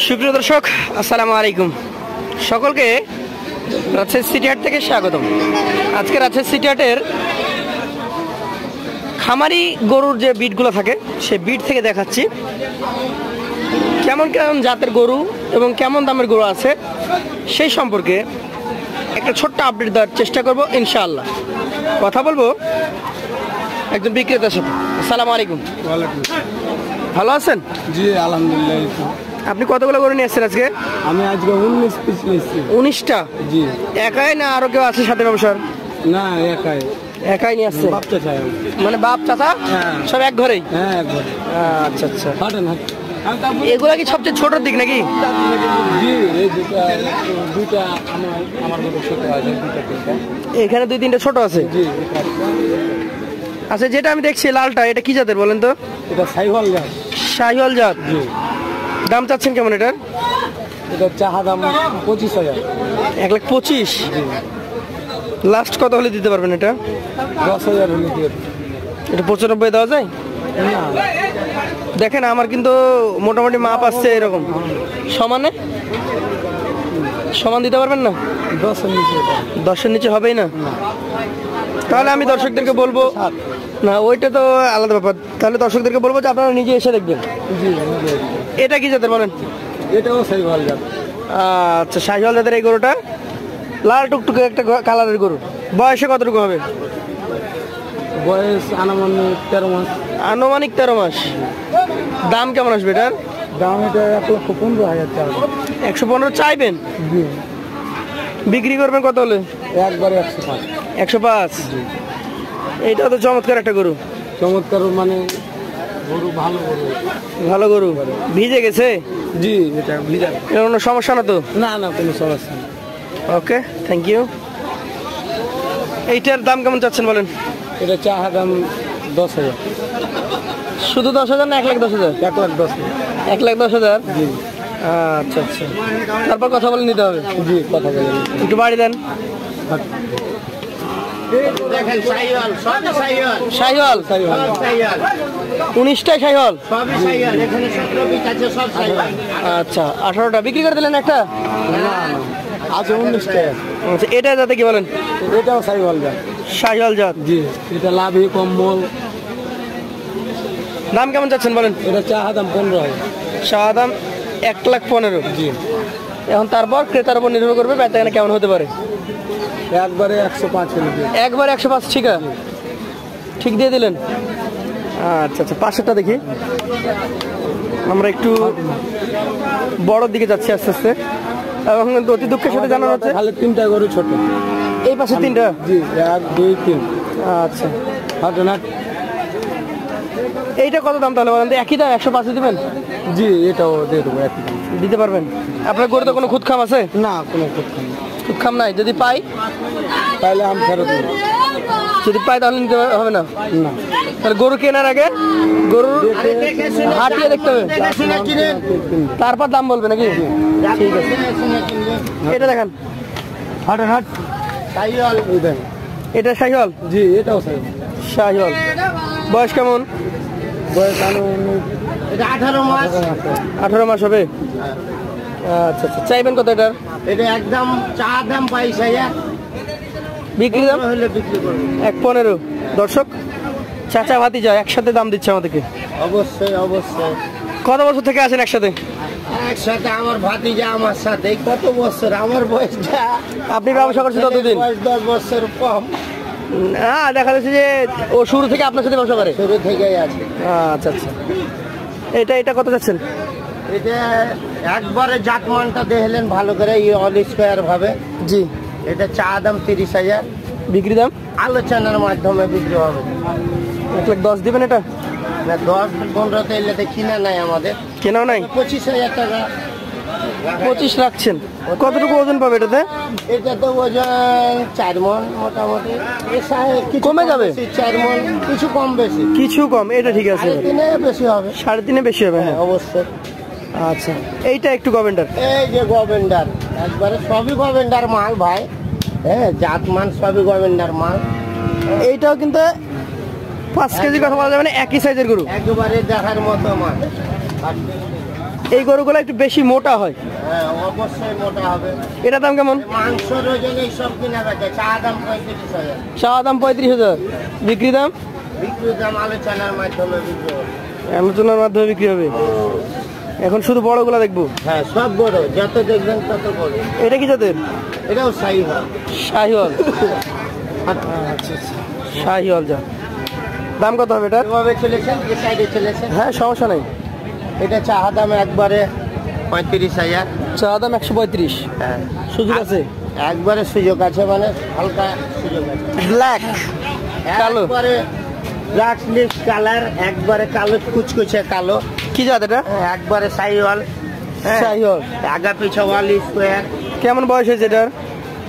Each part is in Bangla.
সুপ্রিয় দর্শক, আসসালামু আলাইকুম। সকলকে রাজশাহী সিটি হাট থেকে স্বাগতম। আজকে রাজশাহী সিটি হাটের খামারি গরুর যে বিটগুলো থাকে সে বিট থেকে দেখাচ্ছি কেমন কেমন জাতের গরু এবং কেমন দামের গরু আছে সেই সম্পর্কে একটা ছোট্ট আপডেট দেওয়ার চেষ্টা করব ইনশাআল্লাহ। কথা বলবো একজন বিক্রেতার সাথে। আসসালামু আলাইকুম। ভালো আছেন? জি আলহামদুলিল্লাহ। আপনি কতগুলো গরু নিয়ে আসছেন আজকে? আমি আজকে 19 পিস নিয়েছি। 19টা? জি। একাই না আরো কেউ আছে সাথে ব্যবসার? না, একাই। একাই নিয়ে আসছে? বাপ চাচা। মানে বাপ চাচা সব এক ঘরেই? হ্যাঁ, এক ঘরে। আচ্ছা আচ্ছা। হাঁটেন হাঁটেন। এগুলা কি সবচেয়ে ছোটর দিক নাকি? জি, এই দুটা আমার মতো ছোট আছে, দুটা তিনটা। এখানে দুই তিনটা ছোট আছে? জি। আচ্ছা, যেটা আমি দেখছি লালটা, এটা কি জাতের বলেন তো? এটা শাহিওয়াল জাত। শাহিওয়াল জাত? জি। দাম চাচ্ছেন কেমন এটার? এটা চাহা দাম 25,000। 1,25,000? জি। লাস্ট কত হলে দিতে পারবেন এটা? 10,000 হলে দিয়ে। এটা 95 দেওয়া যায়? না। দেখেন আমার কিন্তু মোটামুটি মাপ আসছে এরকম। সমানে সমান দিতে পারবেন না? 10-এর নিচে। 10-এর নিচে হবেই না? তাহলে আমি দর্শকদেরকে বলবো, না ওইটা তো আলাদা ব্যাপার। তাহলে দর্শকদেরকে বলবো যে আপনারা নিজে এসে দেখবেন। জি। এটা কি জাতের বলেন? এটাও শাহিওয়াল জাত। আচ্ছা, শাহিওয়াল জাতের এই গরুটা লাল টুকটুকে একটা কালারের গরু। বয়সে কতটুকু হবে? বয়স আনুমানিক 13 মাস। আনুমানিক 13 মাস। দাম কেমন আসবে এটার? দাম এটা 1,15,000 টাকা। 115 চাইবেন? জি। বিক্রি করবেন কত হলে? একবারে 105। 105? এইটা তো চমৎকার একটা গরু। চমৎকার মানে গরু, ভালো গরু। ভালো গরু। ভিজে গেছে? জি, এটা ভিজা। এর কোনো সমস্যা না তো? না না, কোনো সমস্যা নেই। ওকে, থ্যাংক ইউ। এইটার দাম কেমন চাচ্ছেন বলেন? এটা চাহা দাম 10,000। শুধু 10,000 না 1,10,000? 1,10,000। 1,10,000? জি। আচ্ছা আচ্ছা, তারপর কথা বলে নিতে হবে। জি, কথা বলেন। একটু বাড়ি দেন। শাহিওয়াল? 19টাই শাহিওয়াল? আচ্ছা, 18টা বিক্রি করে দিলেন একটা? আছে 19টা। আচ্ছা, এটা যাতে কি বলেন? এটাও শাহিওয়াল জাত। শাহিওয়াল জাত? জি। এটা লাভি কম্বল। দাম কেমন চাচ্ছেন বলেন? এটা চাহা দাম 15,000। শাহ দাম 1,15,000? জি। এখন তারপর ক্রেতার উপর নির্ভর করবে বেচাকেনা কেমন হতে পারে। একবারে 105 হলে দিয়ে। একবারে 105? ঠিক আছে, ঠিক দিয়ে দিলেন। আচ্ছা আচ্ছা, পাশেরটা দেখি। আমরা একটু বড়র দিকে যাচ্ছি আস্তে আস্তে, এবং অতি দুঃখের সাথে জানানো হচ্ছে খালি 3টা গরু ছোট। এই পাশে 3টা? জি, 1, 2, 3। আচ্ছা, হাঁটেন হাঁট। এইটা কত দাম তাহলে বলেন? একই দাম 105 দিবেন? জি, এটাও দিয়ে দেবো একই দাম। দিতে পারবেন? আপনার গরুতে কোনো খুদখাম আছে? না, কোনো কথা নেই। খুদখাম নাই? যদি পাই তাহলে আমি ফেরত দেবো। যদি পাই তাহলে নিতে হবে না? না। তাহলে গরু কেনার আগে গরুর হাঁটিয়ে দেখতে হবে, তারপর দাম বলবে নাকি? ঠিক আছে, এটা দেখান। হাঁটেন হাঁট। শাহিওয়াল। এটা শাহিওয়াল? জি, এটাও শাহিওয়াল। শাহিওয়াল। বয়স কেমন? বয়স আনুমানিক 18 মাস। 18 মাস হবে? আচ্ছা আচ্ছা, চাইবেন কত এটার? এটা একদম চা দাম 22,000। বিক্রি দাম হলে বিক্রি করবো 1,15,000। দর্শক, চাচা ভাতিজা একসাথে দাম দিচ্ছে আমাদেরকে। অবশ্যই অবশ্যই। কত বছর থেকে আছেন একসাথে? একসাথে আমার ভাতিজা আমার সাথে। কত বছর? আমার বয়সটা, আপনি ব্যবসা করছেন ততদিন? বয়স 10 বছর কম। না, দেখা যাচ্ছে যে ও শুরু থেকে আপনার সাথে ব্যবসা করে? শুরু থেকেই আছে। আচ্ছা আচ্ছা, এটা কত যাচ্ছেন? এটা একবারে জাতমানটা দেখলেন ভালো করে, অল স্কোয়ার ভাবে। জি। এটা চা দাম 30,000। বিক্রি দাম আলোচনার মাধ্যমে বিক্রি হবে। 1,10,000 দিবেন এটা? না, 10-15 এলে কিনা নাই আমাদের। কেনাও নাই? 25,000 টাকা। 25 রাখছেন? কতটুকু ওজন পাবে এটাতে? এটা তো ওজন 4 মণ মোটামুটি। কমে যাবে? 4 মণ, কিছু কম বেশি। কিছু কম? এটা ঠিক আছে। 3.5 বেশি হবে। 3.5 বেশি হবে? হ্যাঁ অবশ্যই। আচ্ছা, এইটা একটু গভেন্ডার? এই যে গভেন্ডার, একবারে সবই গভেন্ডার মাল ভাই। হ্যাঁ, জাতমান সবই গভেন্ডার মাল। এইটাও কিন্তু 5 কেজি কথা বলা যাবে না, একই সাইজের গরু। একেবারে দেখার মতো মাল। এই গরুগুলো একটু বেশি মোটা হয়। হ্যাঁ অবশ্যই মোটা হবে। এটার দাম কেমন? মাংসের ওজন এইসব কিনা বেচে, চা দাম 35,000, চা দাম 35,000, বিক্রি দাম বিক্রির দাম আলোচনার মাধ্যমে বিক্রি হবে। আলোচনার মাধ্যমে বিক্রি হবে। এখন শুধু বড়গুলো দেখবো। হ্যাঁ সব বড়, যত দেখবেন তত বড়। এটা কি জাতের? এটাও সাই হয়। শাহিওয়াল। শাহিওয়াল যা। দাম কত হবে এটা? এভাবে চলেছেন, যে সাইডে চলেছেন। হ্যাঁ সমস্যা নেই। এটা চা দাম একবারে 35,000। চা দাম 135। হ্যাঁ সুযোগ আছে? একবারে সুযোগ আছে, মানে হালকা সুযোগ আছে। ব্ল্যাক কালো। একবারে ব্ল্যাক লিপ কালার, একবারে কালো কুচকুচে কালো। কি জাত এটা? একবারে সাইওয়াল। শাহিওয়াল। আগা পিছা ওয়াল স্কোয়ার। কেমন বয়স হয়েছে এটার?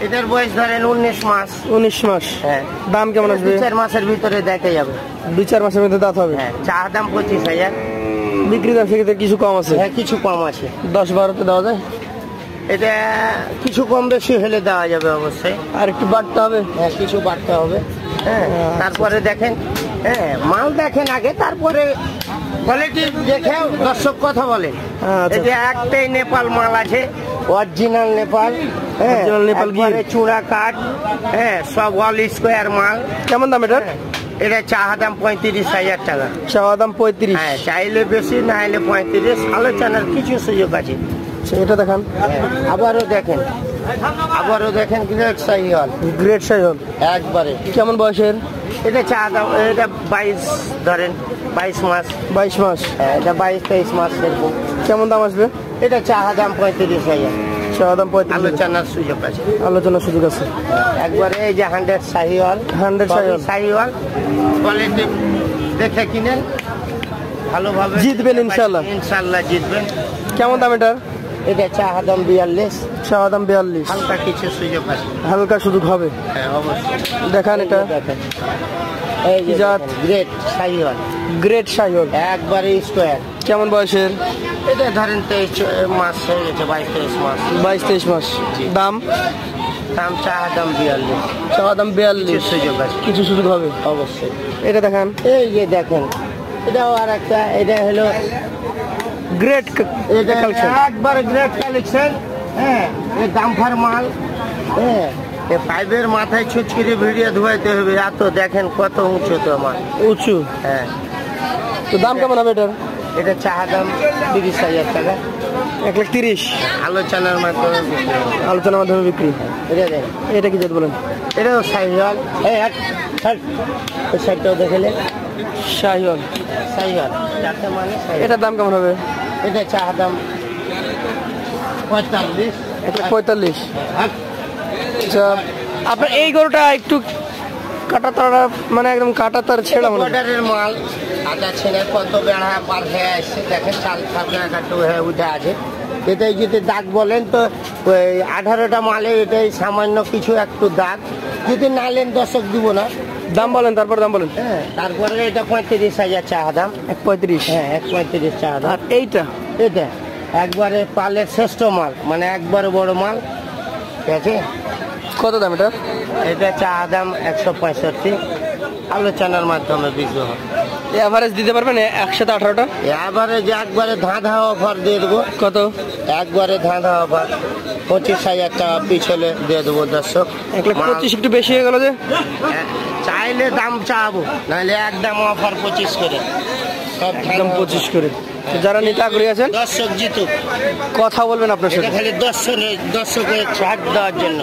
এটার বয়স ধরেন 19 মাস। 19 মাস। হ্যাঁ দাম কেমন আসবে? 2-4 মাসের ভিতরে দেখে যাবে। 2-4 মাসের মধ্যে দাঁত হবে। হ্যাঁ চা দাম 25,000। বিক্রি দাম সেক্ষেত্রে কিছু কম আছে? হ্যাঁ কিছু কম আছে। 10-12তে দেওয়া যায়? এটা কিছু কম বেশি হলে দেওয়া যাবে অবশ্যই। আর একটু বাড়তে হবে? হ্যাঁ কিছু বাড়তে হবে। হ্যাঁ তারপরে দেখেন, হ্যাঁ মাল দেখেন আগে, তারপরে কোয়ালিটি দেখে দর্শক কথা বলে। আচ্ছা। এটা একটাই নেপাল মাল আছে, অরিজিনাল নেপাল। হ্যাঁ Original নেপাল গির। একবারে চূড়া কাঠ। হ্যাঁ সব ওয়াল স্কোয়ার মাল। কেমন দাম এটার? এটা চা দাম 35,000 টাকা। চা দাম 35। হ্যাঁ চাইলে বেশি, না হলে 35। আলোচনার কিছু সুযোগ আছে। এটা দেখান। আবারও দেখেন, আবারও দেখেন গ্রেট সাইওয়াল। গ্রেট শাহিওয়াল একবারে কেমন বয়সের? এটা চা দাম, এটা 22 ধরেন, 22 মাস। 22 মাস। হ্যাঁ, এটা 22-23 মাস এরকম। কেমন দাম আসবে? এটা চা দাম 35,000। চা দাম 35। আলোচনার সুযোগ আছে। আলোচনার সুযোগ আছে। একবারে এই যে 100 সাহিওয়াল। 100 শাহিওয়াল। সাহিওয়াল কোয়ালিটি দেখে কিনেন, ভালোভাবে জিতবেন ইনশাআল্লাহ। ইনশাআল্লাহ জিতবেন। কেমন দাম এটার? এটা চা দাম 42। চা দাম 42। হালকা কিছু সুযোগ আছে। হালকা সুযোগ হবে। হ্যাঁ অবশ্যই। দেখান এটা। দেখেন এই যে জাত? গ্রেট সাহিওয়াল। গ্রেট শাহিওয়াল একবারে স্কোয়ার। কেমন বয়সের? এটা ধরেন 23 মাস হয়ে গেছে, 22-23 মাস। 22-23 মাস। দাম? দাম চা দাম 42। চা দাম 42। কিছু সুযোগ আছে। কিছু সুযোগ হবে অবশ্যই। এটা দেখান। এই যে দেখেন, এটাও আর একটা, এটা হলো গ্রেট এটা কালেকশন। একবারে গ্রেট কালেকশন। হ্যাঁ এই দামফার মাল। হ্যাঁ এই পাইপের মাথায় ছুচকিরে ভিডিও ধুয়াইতে হবে, এত দেখেন কত উঁচু তো আমার। উঁচু। হ্যাঁ তো দাম কেমন হবে এটার? এটা চা দাম 30,000 টাকা। 1,30,000। আলোচনার মাধ্যমে বিক্রি হবে। আলোচনার মাধ্যমে বিক্রি। এটা দেখ, এটা কি জাত বলেন? এটাও সাইওয়াল। এই হাট হাট, এই সাইডটাও দেখলে শাহিওয়াল। সাইওয়াল। যাতে মানে সাইওয়াল। এটার দাম কেমন হবে? এটা চা দাম 45। 1,45,000। হাট। আচ্ছা আপনার এই গরুটা একটু কাটা তারা, মানে একদম কাটা তার ছেড়া মনে হয়। বর্ডারের মাল। আটা ছেলে কত বেড়া পার হয়ে আসছে, দেখেন চাল খাবনা কাটু হয়ে উঠে আছে। এটাই যদি দাগ বলেন তো ওই 18টা মালে এটাই সামান্য কিছু একটু দাগ, যদি না নেন দর্শক দিব না। দাম বলেন, তারপর দাম বলেন। হ্যাঁ তারপরে এটা 35,000 চা দাম। 1,35,000। হ্যাঁ 1.35 চা দাম। আর এইটা? এটা একবারে পালের শ্রেষ্ঠ মাল, মানে একবারে বড় মাল। ঠিক আছে, কত দাম এটা? এটা চা দাম 165। আলোচনার মাধ্যমে বিক্রি হবে। এভারেজ দিতে পারবেন একসাথে 18টা? এবারে যে একবারে ধাঁধা অফার দিয়ে দেবো। কত? একবারে ধাঁধা অফার 25,000 টাকা পিছলে দিয়ে দেবো দর্শক। 1,25,000 একটু বেশি হয়ে গেল যে। চাইলে দাম চাবো, নাহলে একদম অফার 25 করে। সব একদম 25 করে। তো যারা নিতে আগ্রহী আছেন দর্শক জিতুক, কথা বলবেন আপনার এটা সাথে। খালি দর্শকের ছাড় দেওয়ার জন্য।